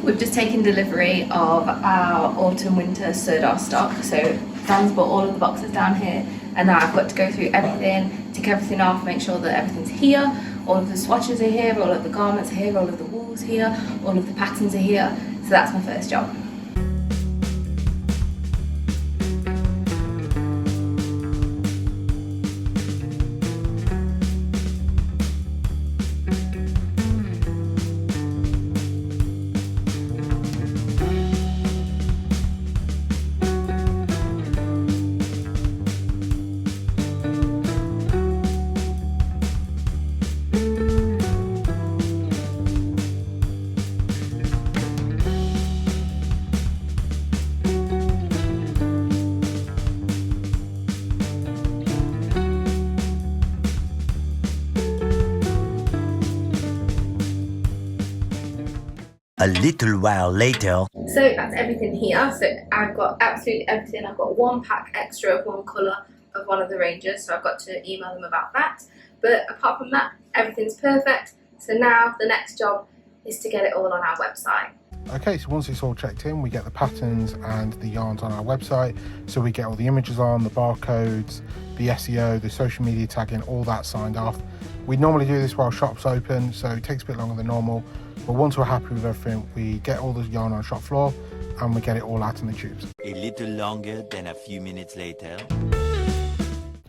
We've just taken delivery of our autumn-winter Sirdar stock. So Dan's bought all of the boxes down here, and now I've got to go through everything, tick everything off, make sure that everything's here. All of the swatches are here, all of the garments are here, all of the wools here, all of the patterns are here. So that's my first job. A little while later. So that's everything here. So I've got absolutely everything. I've got one pack extra of one colour of one of the ranges, so I've got to email them about that. But apart from that, everything's perfect. So now the next job is to get it all on our website. Okay, so once it's all checked in, we get the patterns and the yarns on our website. So we get all the images on, the barcodes, the SEO, the social media tagging, all that signed off. We normally do this while shop's open, so it takes a bit longer than normal. But once we're happy with everything, we get all the yarn on shop floor and we get it all out in the tubes. A little longer than a few minutes later.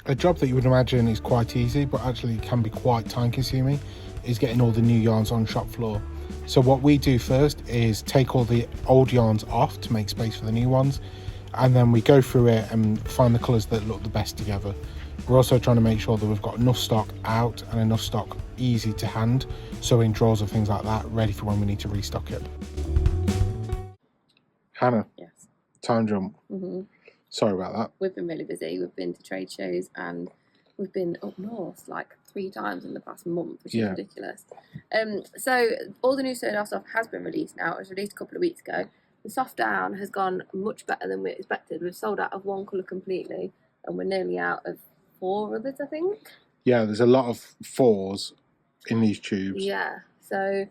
A job that you would imagine is quite easy, but actually can be quite time consuming, is getting all the new yarns on shop floor. So what we do first is take all the old yarns off to make space for the new ones, and then we go through it and find the colours that look the best together. We're also trying to make sure that we've got enough stock out and enough stock easy to hand, so in drawers and things like that, ready for when we need to restock it. Hannah, Yes. time jump. Sorry about that. We've been really busy. We've been to trade shows and we've been up north like 3 times in the past month, which is ridiculous. So all the new Sirdar stuff has been released now. It was released a couple of weeks ago. The soft down has gone much better than we expected. We've sold out of one colour completely and we're nearly out of 4 others, I think. Yeah, there's a lot of 4s in these tubes. Yeah, so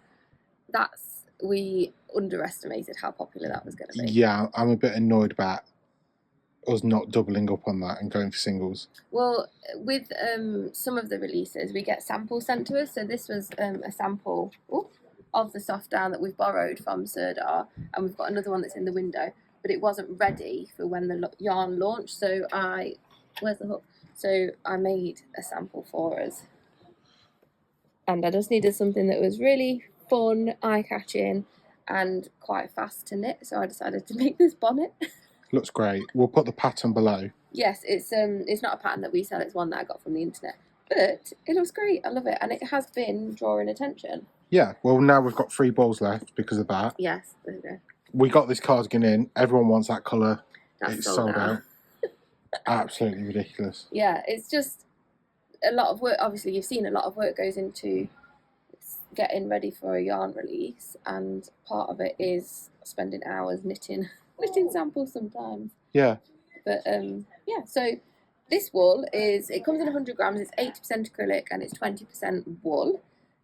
we underestimated how popular that was going to be. Yeah, I'm a bit annoyed about us not doubling up on that and going for singles. Well, with some of the releases, we get samples sent to us. So this was a sample of the soft down that we've borrowed from Sirdar, and we've got another one that's in the window, but it wasn't ready for when the yarn launched. So where's the hook? So I made a sample for us, and I just needed something that was really fun, eye-catching, and quite fast to knit. So I decided to make this bonnet. Looks great. We'll put the pattern below. Yes, it's not a pattern that we sell, it's one that I got from the internet. But it looks great, I love it, and it has been drawing attention. Yeah, well now we've got 3 balls left because of that. Yes, there we go. We got this cardigan in, everyone wants that colour. That's it's sold out. Absolutely ridiculous. Yeah, it's just a lot of work. Obviously, you've seen a lot of work goes into getting ready for a yarn release, and part of it is spending hours knitting samples sometimes. Yeah. But yeah, so this wool it comes in 100 grams, it's 80% acrylic and it's 20% wool.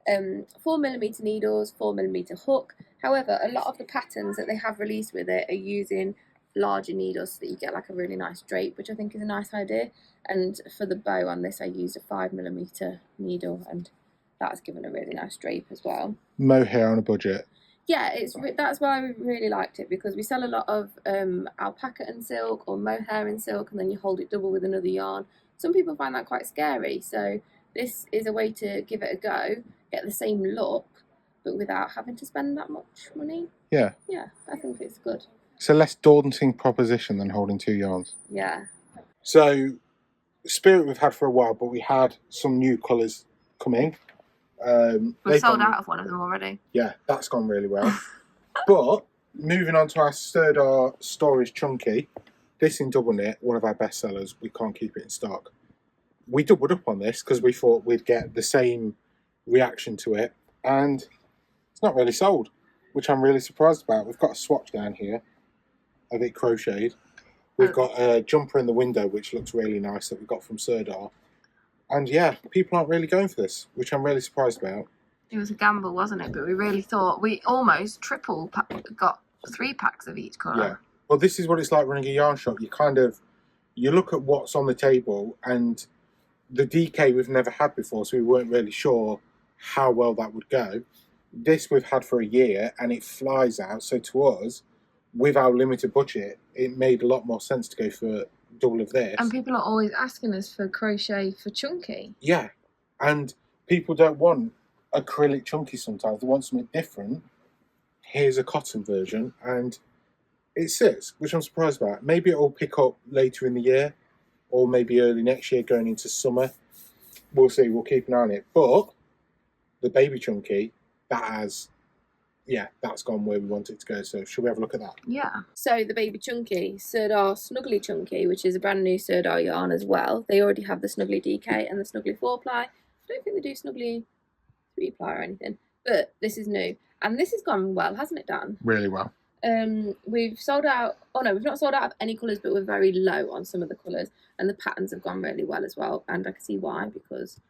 4mm needles, 4mm hook. However, a lot of the patterns that they have released with it are using larger needles so that you get like a really nice drape, which I think is a nice idea. And for the bow on this, I used a 5mm needle, and that's given a really nice drape as well. Mohair on a budget. Yeah, that's why we really liked it, because we sell a lot of alpaca and silk or mohair and silk, and then you hold it double with another yarn. Some people find that quite scary, so this is a way to give it a go, get the same look, but without having to spend that much money. Yeah. Yeah, I think it's good. It's a less daunting proposition than holding 2 yarns. Yeah. So, Spirit we've had for a while, but we had some new colours coming. We've sold out of one of them already. Yeah, that's gone really well. But, moving on to our Sirdar Storage Chunky, this in double knit, one of our best sellers, we can't keep it in stock. We doubled up on this because we thought we'd get the same reaction to it, and it's not really sold, which I'm really surprised about. We've got a swatch down here of it crocheted. We've got a jumper in the window, which looks really nice, that we got from Sirdar. And yeah, people aren't really going for this, which I'm really surprised about. It was a gamble, wasn't it? But we really thought we almost got 3 packs of each colour. Yeah. Well, this is what it's like running a yarn shop. You look at what's on the table, and the DK we've never had before, so we weren't really sure how well that would go. This we've had for a year, and it flies out. So to us, with our limited budget, it made a lot more sense to go for double of this. And people are always asking us for crochet for chunky. Yeah, and people don't want acrylic chunky sometimes. They want something different. Here's a cotton version, and it sits, which I'm surprised about. Maybe it'll pick up later in the year, or maybe early next year going into summer. We'll see, we'll keep an eye on it. But the baby chunky, that's gone where we want it to go. So should we have a look at that? Yeah. So the baby chunky, Sirdar Snuggly Chunky, which is a brand new Sirdar yarn as well. They already have the Snuggly DK and the Snuggly 4-ply. I don't think they do Snuggly 3-ply or anything, but this is new. And this has gone well, hasn't it, Dan? Really well. We've sold out, we've not sold out of any colours, but we're very low on some of the colours, and the patterns have gone really well as well, and I can see why, because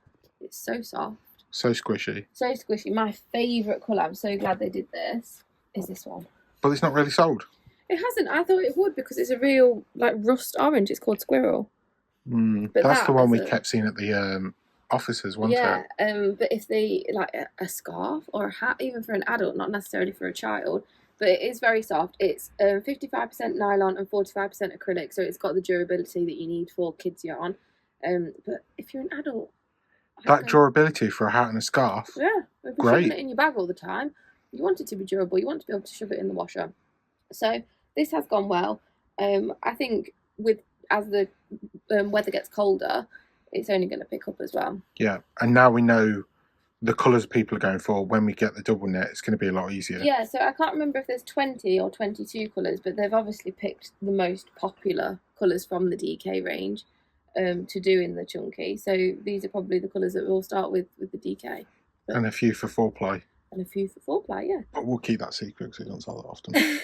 it's so soft. So squishy. So squishy. My favourite colour, I'm so glad they did this, is this one. But it's not really sold. It hasn't. I thought it would, because it's a real, like, rust orange. It's called Squirrel. But that's the one we kept seeing at the offices, wasn't it? Yeah, but if they, like, a scarf or a hat, even for an adult, not necessarily for a child, but it is very soft. It's 55% nylon and 45% acrylic, so it's got the durability that you need for kids yarn. But if you're an adult, that durability for a hat and a scarf. Yeah, if you're shoving it in your bag all the time, you want it to be durable. You want to be able to shove it in the washer. So this has gone well. I think as the weather gets colder, it's only going to pick up as well. Yeah, and now we know the colours people are going for. When we get the double knit, it's going to be a lot easier. Yeah, so I can't remember if there's 20 or 22 colours, but they've obviously picked the most popular colours from the DK range to do in the chunky. So these are probably the colours that we'll start with the DK. But, and a few for 4-ply. And a few for 4-ply, yeah. But we'll keep that secret because we don't sell that often.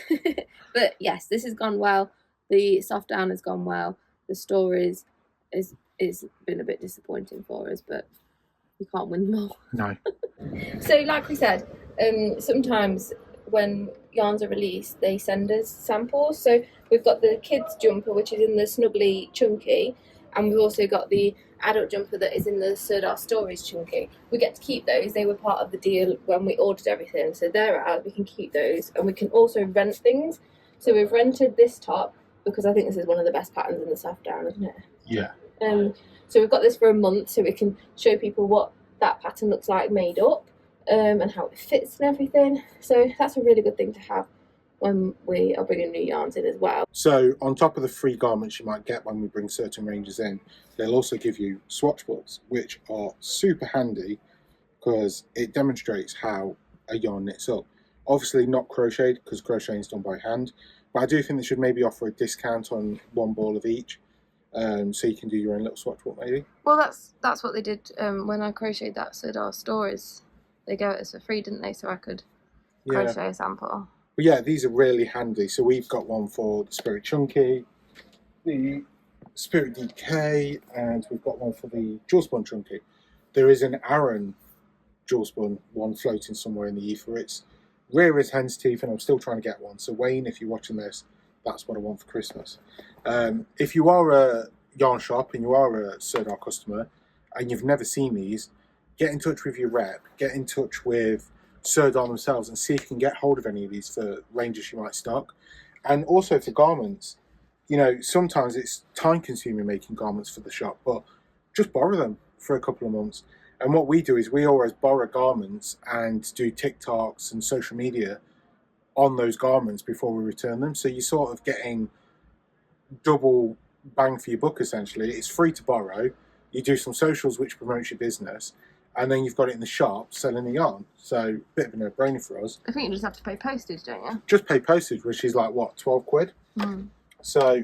But yes, this has gone well. The soft down has gone well. The store is been a bit disappointing for us, but you can't win them all. No. So like we said, sometimes when yarns are released, they send us samples. So we've got the kids jumper, which is in the Snuggly Chunky, and we've also got the adult jumper that is in the Sirdar Stories Chunky. We get to keep those. They were part of the deal when we ordered everything, so they're ours. We can keep those, and we can also rent things. So we've rented this top because I think this is one of the best patterns in the soft down, isn't it? Yeah. So we've got this for a month, so we can show people what that pattern looks like made up, and how it fits and everything. So that's a really good thing to have when we are bringing new yarns in as well. So on top of the free garments you might get when we bring certain ranges in, they'll also give you swatch books, which are super handy because it demonstrates how a yarn knits up. Obviously not crocheted because crocheting is done by hand, but I do think they should maybe offer a discount on one ball of each, so you can do your own little swatch book maybe. Well, that's what they did when I crocheted that Sirdar Stories. They gave it us for free, didn't they? So I could crochet a sample. But yeah, these are really handy. So we've got one for the Spirit Chunky, the Spirit DK, and we've got one for the Jewel Spun Chunky. There is an Aran Jewel Spun one floating somewhere in the ether. It's rare as hen's teeth, and I'm still trying to get one. So Wayne, if you're watching this, that's what I want for Christmas. If you are a yarn shop and you are a Sirdar customer and you've never seen these, get in touch with your rep, get in touch with Sirdar themselves and see if you can get hold of any of these for ranges you might stock. And also for garments, you know, sometimes it's time consuming making garments for the shop, but just borrow them for a couple of months. And what we do is we always borrow garments and do TikToks and social media on those garments before we return them. So you're sort of getting double bang for your buck essentially. It's free to borrow. You do some socials which promotes your business, and then you've got it in the shop selling the yarn. So a bit of a no-brainer for us. I think you just have to pay postage, don't you? Just pay postage, which is like what, 12 quid? So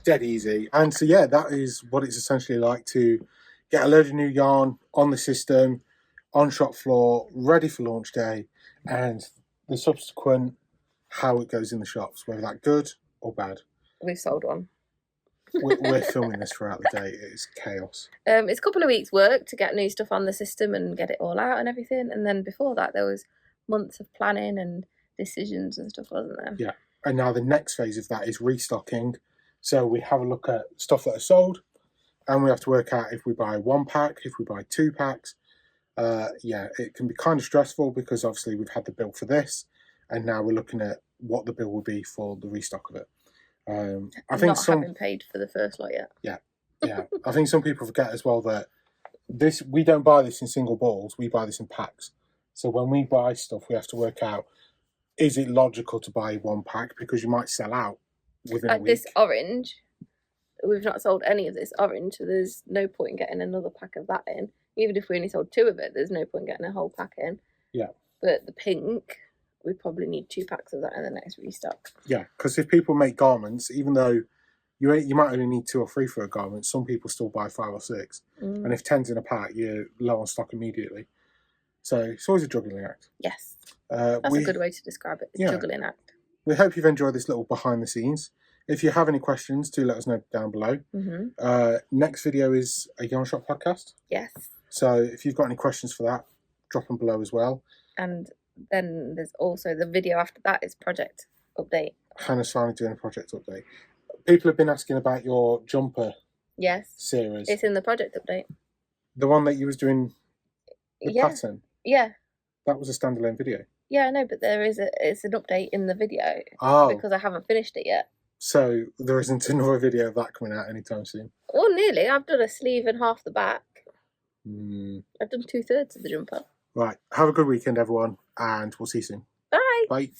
dead easy. And so yeah, that is what it's essentially like to get a load of new yarn on the system, on shop floor, ready for launch day, and the subsequent how it goes in the shops, whether that's good or bad. We've sold one. we're filming this throughout the day. It's chaos. It's a couple of weeks' work to get new stuff on the system and get it all out and everything. And then before that, there was months of planning and decisions and stuff, wasn't there? Yeah. And now the next phase of that is restocking. So we have a look at stuff that are sold, and we have to work out if we buy 1 pack, if we buy 2 packs. Yeah, it can be kind of stressful because obviously we've had the bill for this, and now we're looking at what the bill will be for the restock of it. I think having paid for the first lot yet. Yeah. I think some people forget as well that we don't buy this in single balls, we buy this in packs. So when we buy stuff, we have to work out, is it logical to buy 1 pack, because you might sell out within a week. This orange, we've not sold any of this orange, so there's no point in getting another pack of that in. Even if we only sold 2 of it, there's no point in getting a whole pack in. Yeah. But the pink, we probably need 2 packs of that in the next restock. Yeah, because if people make garments, even though you might only need 2 or 3 for a garment, some people still buy 5 or 6. And if 10's in a pack, you're low on stock immediately. So it's always a juggling act. Yes. That's a good way to describe it. It's a juggling act. We hope you've enjoyed this little behind the scenes. If you have any questions, do let us know down below. Next video is a yarn shop podcast. Yes. So if you've got any questions for that, drop them below as well. And then there's also the video after that is project update. Hannah's finally doing a project update. People have been asking about your jumper series. It's in the project update. The one that you was doing the pattern? Yeah. That was a standalone video. Yeah, I know, but it's an update in the video. Oh. Because I haven't finished it yet. So there isn't another video of that coming out anytime soon? Well, nearly. I've done a sleeve and half the back. I've done 2/3 of the jumper. Right. Have a good weekend, everyone, and we'll see you soon. Bye. Bye.